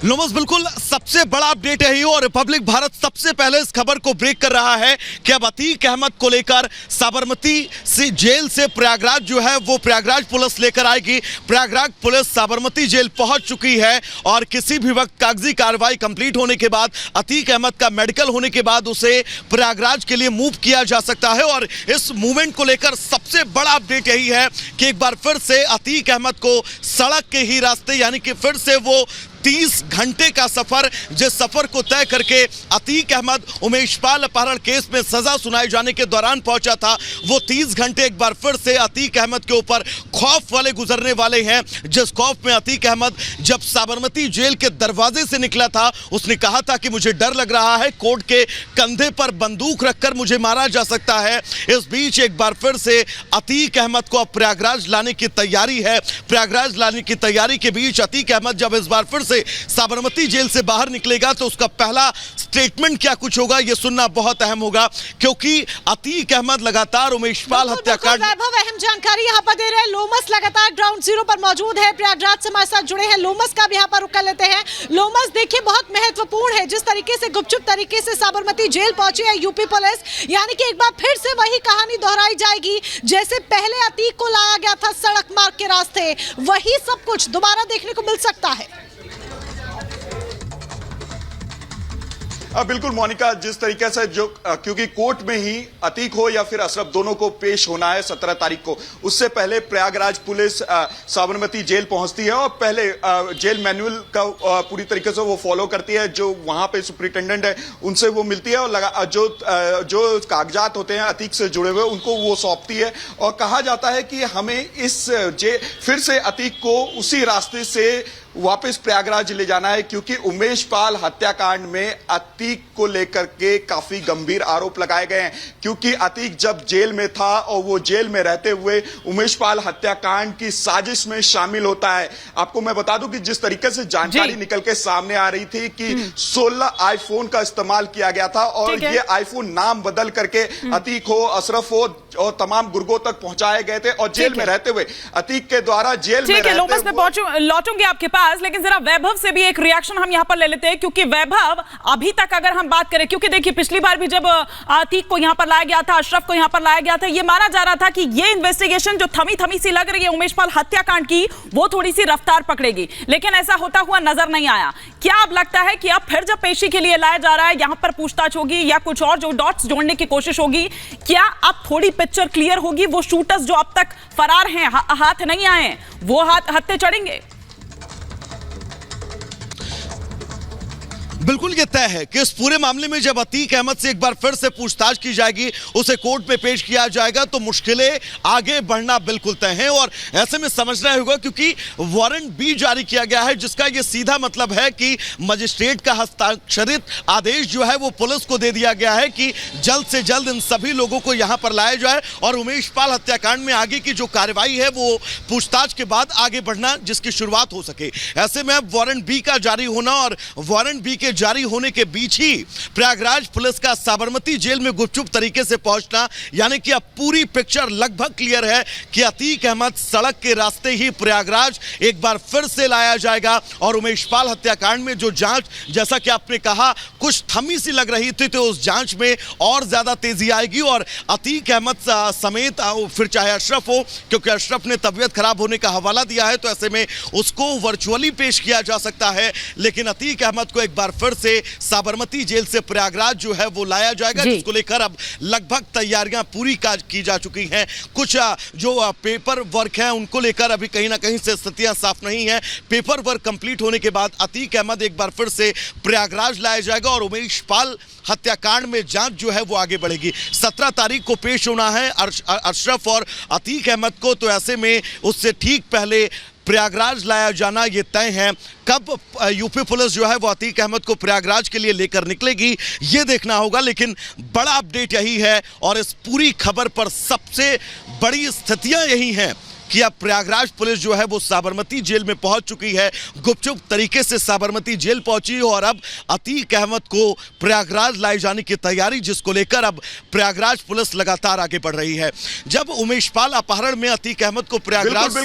लोमस, बिल्कुल सबसे बड़ा अपडेट है और रिपब्लिक भारत सबसे पहले इस खबर को ब्रेक कर रहा है कि अब अतीक अहमद को लेकर साबरमती से जेल से प्रयागराज जो है वो प्रयागराज पुलिस लेकर आएगी। प्रयागराज पुलिस साबरमती जेल पहुंच चुकी है और किसी भी वक्त कागजी कार्रवाई कंप्लीट होने के बाद अतीक अहमद का मेडिकल होने के बाद उसे प्रयागराज के लिए मूव किया जा सकता है। और इस मूवमेंट को लेकर सबसे बड़ा अपडेट यही है कि एक बार फिर से अतीक अहमद को सड़क के ही रास्ते यानी कि फिर से वो 30 घंटे का सफर, जिस सफर को तय करके अतीक अहमद उमेशपाल अपहरण केस में सजा सुनाए जाने के दौरान पहुंचा था, वो 30 घंटे एक बार फिर से अतीक अहमद के ऊपर खौफ वाले गुजरने वाले हैं। जिस खौफ में अतीक अहमद जब साबरमती जेल के दरवाजे से निकला था, उसने कहा था कि मुझे डर लग रहा है, कोर्ट के कंधे पर बंदूक रखकर मुझे मारा जा सकता है। इस बीच एक बार फिर से अतीक अहमद को अब प्रयागराज लाने की तैयारी है। प्रयागराज लाने की तैयारी के बीच अतीक अहमद जब इस बार फिर से साबरमती जेल से बाहर निकलेगा तो उसका पहला स्टेटमेंट क्या कुछ होगा, यह सुनना बहुत अहम होगा, क्योंकि अतीक अहमद लगातार उमेशपाल हत्याकांड। वैभव अहम जानकारी यहां पर दे रहे हैं। लोमस लगातार ग्राउंड जीरो पर मौजूद है, प्रयागराज से हमारे साथ जुड़े हैं। लोमस का भी यहां पर रुक कर लेते हैं। लोमस, देखिए बहुत महत्वपूर्ण है जिस तरीके से गुपचुप तरीके से साबरमती जेल पहुंची है यूपी पुलिस, यानी कि एक बार फिर से वही कहानी दोहराई जाएगी जैसे पहले अतीक को लाया गया था सड़क मार्ग के रास्ते, वही सब कुछ दोबारा देखने को मिल सकता है। बिल्कुल मोनिका, जिस तरीके से जो क्योंकि कोर्ट में ही अतीक हो या फिर अशरफ दोनों को पेश होना है 17 तारीख को, उससे पहले प्रयागराज पुलिस साबरमती जेल पहुंचती है और पहले जेल मैनुअल का पूरी तरीके से वो फॉलो करती है। जो वहां पे सुपरिटेंडेंट है उनसे वो मिलती है और जो कागजात होते हैं अतीक से जुड़े हुए उनको वो सौंपती है और कहा जाता है कि हमें इस फिर से अतीक को उसी रास्ते से वापस प्रयागराज ले जाना है, क्योंकि उमेशपाल हत्याकांड में अतीक को लेकर के काफी गंभीर आरोप लगाए गए हैं। क्योंकि अतीक जब जेल में था और वो जेल में रहते हुए उमेशपाल हत्याकांड की साजिश में शामिल होता है। आपको मैं बता दूं कि जिस तरीके से जानकारी निकल के सामने आ रही थी कि 16 आईफोन का इस्तेमाल किया गया था और ये आईफोन नाम बदल करके अतीक हो, अशरफ हो और तमाम गुर्गों तक पहुंचाए गए थे और जेल में रहते हुए अतीक के द्वारा जेल में लोमस में लौटूंगी आपके पास, लेकिन जरा वैभव से भी एक रिएक्शन हम यहां पर ले लेते हैं, क्योंकि वैभव अभी तक अगर हम बात करें, क्योंकि देखिए पिछली बार भी जब अतीक को यहां पर लाया गया था, अशरफ को यहां पर लाया गया था, यह माना जा रहा था कि यह इन्वेस्टिगेशन जो थमी थमी सी लग रही है उमेशपाल हत्याकांड की, वो थोड़ी सी रफ्तार पकड़ेगी, लेकिन ऐसा होता हुआ नजर नहीं आया। क्या अब लगता है कि अब फिर जब पेशी के लिए लाया जा रहा है, यहां पर पूछताछ होगी या कुछ और जो डॉट्स जोड़ने की कोशिश होगी, क्या अब थोड़ी पिक्चर क्लियर होगी? वो शूटर्स जो अब तक फरार हैं, हाथ नहीं आए, वो हत्थे चढ़ेंगे? बिल्कुल ये तय है कि इस पूरे मामले में जब अतीक अहमद से एक बार फिर से पूछताछ की जाएगी, उसे कोर्ट में पेश किया जाएगा, तो मुश्किलें आगे बढ़ना बिल्कुल तय है। और ऐसे में समझना होगा क्योंकि वारंट भी जारी किया गया है, जिसका ये सीधा मतलब है कि मजिस्ट्रेट का हस्ताक्षरित आदेश जो है वो पुलिस को दे दिया गया है कि जल्द से जल्द इन सभी लोगों को यहां पर लाया जाए और उमेशपाल हत्याकांड में आगे की जो कार्रवाई है वो पूछताछ के बाद आगे बढ़ना जिसकी शुरुआत हो सके। ऐसे में अब वारंट बी का जारी होना और वारंट बी के जारी होने के बीच ही प्रयागराज पुलिस का साबरमती जेल में गुपचुप तरीके से पहुंचना, यानी कि अब पूरी पिक्चर लगभग क्लियर है कि अतीक अहमद सड़क के रास्ते ही प्रयागराज एक बार फिर से लाया जाएगा और उमेशपाल हत्याकांड में जो जांच, जैसा कि आपने कहा, कुछ थमी सी लग रही थी, तो उस जांच में और ज्यादा तेजी आएगी और अतीक अहमद समेत फिर चाहे अशरफ हो, क्योंकि अशरफ ने तबीयत खराब होने का हवाला दिया है, तो ऐसे में उसको वर्चुअली पेश किया जा सकता है, लेकिन अतीक अहमद को एक बार फिर से साबरमती जेल से प्रयागराज जो है वो लाया जाएगा, जिसको लेकर अब लगभग तैयारियां पूरी की जा चुकी हैं। कुछ जो पेपर वर्क है उनको लेकर अभी कहीं ना कहीं से स्थितियां साफ नहीं है। पेपर वर्क कंप्लीट होने के बाद अतीक अहमद एक बार फिर से प्रयागराज लाया जाएगा और उमेशपाल हत्याकांड में जांच जो है वो आगे बढ़ेगी। 17 तारीख को पेश होना है अशरफ और अतीक अहमद को, तो ऐसे में उससे ठीक पहले प्रयागराज लाया जाना ये तय है। कब यूपी पुलिस जो है वो अतीक अहमद को प्रयागराज के लिए लेकर निकलेगी ये देखना होगा, लेकिन बड़ा अपडेट यही है और इस पूरी खबर पर सबसे बड़ी स्थितियां यही हैं कि अब प्रयागराज पुलिस जो है वो साबरमती जेल में पहुंच चुकी है, गुपचुप तरीके से साबरमती जेल पहुंची और अब अतीक अहमद को प्रयागराज लाए जाने की तैयारी, जिसको लेकर अब प्रयागराज पुलिस लगातार आगे बढ़ रही है। जब उमेशपाल अपहरण में अतीक अहमद को प्रयागराज